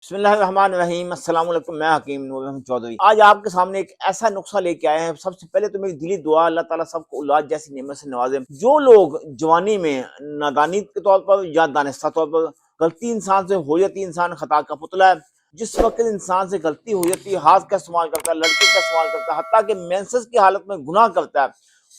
बिस्मिल्लाहिर्रहमानिर्रहीम। अस्सलाम वालेकुम। मैं हकीम नूर अहमद चौधरी आज आपके सामने एक ऐसा नुस्खा लेके आए हैं। सबसे पहले तो मेरी दिली दुआ अल्लाह ताला सबको औलाद जैसी नेमत से नवाजे। जो लोग जवानी में नादानी के तौर पर या दानिस्ता तौर पर गलती इंसान से हो जाती है, इंसान खता का पुतला है। जिस वक्त इंसान से गलती हो जाती है, हाथ का इस्तेमाल करता है, लड़के का इस्तेमाल करता है, हत्ता कि मेंसेस की हालत में गुनाह करता है,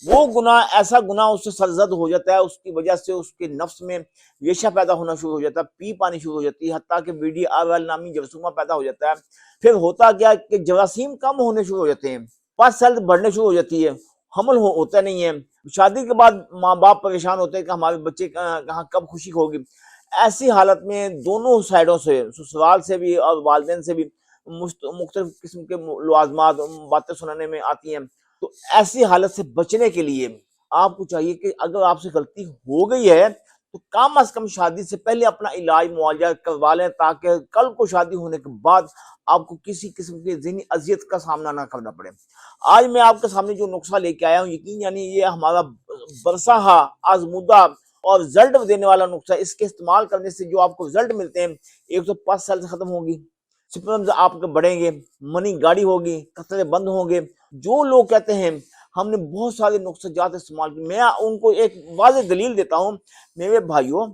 वो गुनाह ऐसा गुनाह उससे सरजद हो जाता है, उसकी वजह से उसके नफ्स में रेशा पैदा होना शुरू हो जाता है, पी पानी शुरू हो जाती है, हत्ता कि बीडी आवेल नामी जरासीम पैदा हो जाता है। फिर होता क्या कि जरासीम कम होने शुरू हो जाते हैं, पस सेल्स बढ़ने शुरू हो जाती है, हमल होता नहीं है। शादी के बाद माँ बाप परेशान होते हैं कि हमारे बच्चे कहाँ कब खुशी होगी। ऐसी हालत में दोनों साइडों से, ससुराल से भी और वालिदैन से भी मुख्तलिफ किस्म के मुलाजमात बातें सुनाने में आती हैं। तो ऐसी हालत से बचने के लिए आपको चाहिए कि अगर आपसे गलती हो गई है तो कम अज कम शादी से पहले अपना इलाज मुआवजा करवा लें, ताकि कल को शादी होने के बाद आपको किसी किस्म की ज़हनी अजियत का सामना ना करना पड़े। आज मैं आपके सामने जो नुस्खा लेके आया हूँ, यकीन यानी ये हमारा बरसाहा आजमुदा और रिजल्ट देने वाला नुस्खा। इसके इस्तेमाल करने से जो आपको रिजल्ट मिलते हैं, 105 साल से खत्म होगी, सिम्पटम्स आपके बढ़ेंगे, मनी गाड़ी होगी, खतरे बंद होंगे। जो लोग कहते हैं हमने बहुत सारे नुस्खे जात इस्तेमाल किए, मैं उनको एक वाज़ेह दलील देता हूँ। मेरे भाइयों,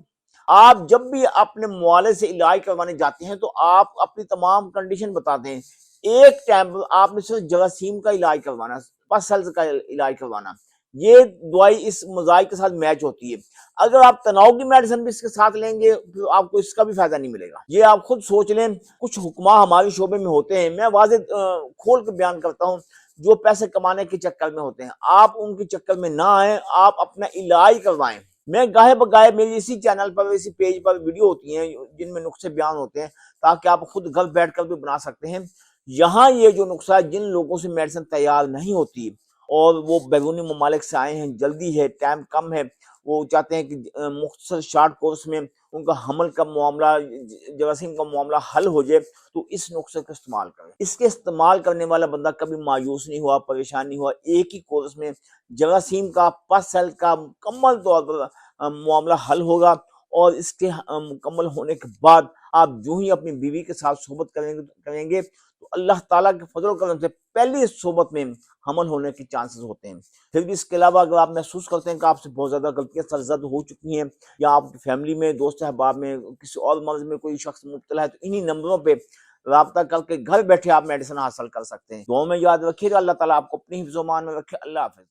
आप जब भी अपने मुआले से इलाज करवाने जाते हैं तो आप अपनी तमाम कंडीशन बताते हैं। एक टाइम पर आपने सिर्फ जरासीम का इलाज करवाना, पस सेल्स का इलाज करवाना, ये दवाई इस मजाज के साथ मैच होती है। अगर आप तनाव की मेडिसिन भी इसके साथ लेंगे तो आपको इसका भी फायदा नहीं मिलेगा। ये आप खुद सोच लें। कुछ हुक्मा हमारे शोबे में होते हैं, मैं वाज़ेह खोल के बयान करता हूँ, जो पैसे कमाने के चक्कर में होते हैं। आप उनके चक्कर में ना आए, आप अपना इलाज करवाएं। मैं गाहे बगाहे मेरी इसी चैनल पर, इसी पेज पर वीडियो होती हैं जिनमें नुस्खे बयान होते हैं, ताकि आप खुद घर बैठ कर भी बना सकते हैं। यहाँ ये जो नुस्खा है, जिन लोगों से मेडिसिन तैयार नहीं होती और वो बैरूनी ममालिक से आए हैं, जल्दी है, टाइम कम है, वो चाहते हैं कि मुख्तसर शार्ट कोर्स में उनका हमल का मामला, जरासीम का मामला हल हो जाए, तो इस नुस्खे का इस्तेमाल करें। इसके इस्तेमाल करने वाला बंदा कभी मायूस नहीं हुआ, परेशान नहीं हुआ। एक ही कोर्स में जरासीम का, पस सेल का मुकम्मल तौर पर मामला हल होगा। और इसके मुकम्मल होने के बाद आप जो ही अपनी बीवी के साथ सोबत करेंगे तो अल्लाह ताला के फजल करम से पहली सोबत में हमल होने के चांसेस होते हैं। फिर भी इसके अलावा अगर आप महसूस करते हैं कि आपसे बहुत ज़्यादा गलतियाँ सरजद हो चुकी हैं, या आपकी फैमिली में, दोस्त अहबाब में किसी और मर्ज में कोई शख्स मुब्तला है, तो इन्हीं नंबरों पे राब्ता करके घर बैठे आप मेडिसिन हासिल कर सकते हैं। दुआ में याद रखिएगा। अल्लाह ताला आपको अपनी हिफ्ज़-ओ-मान में रखे। अल्लाह हाफ़िज़।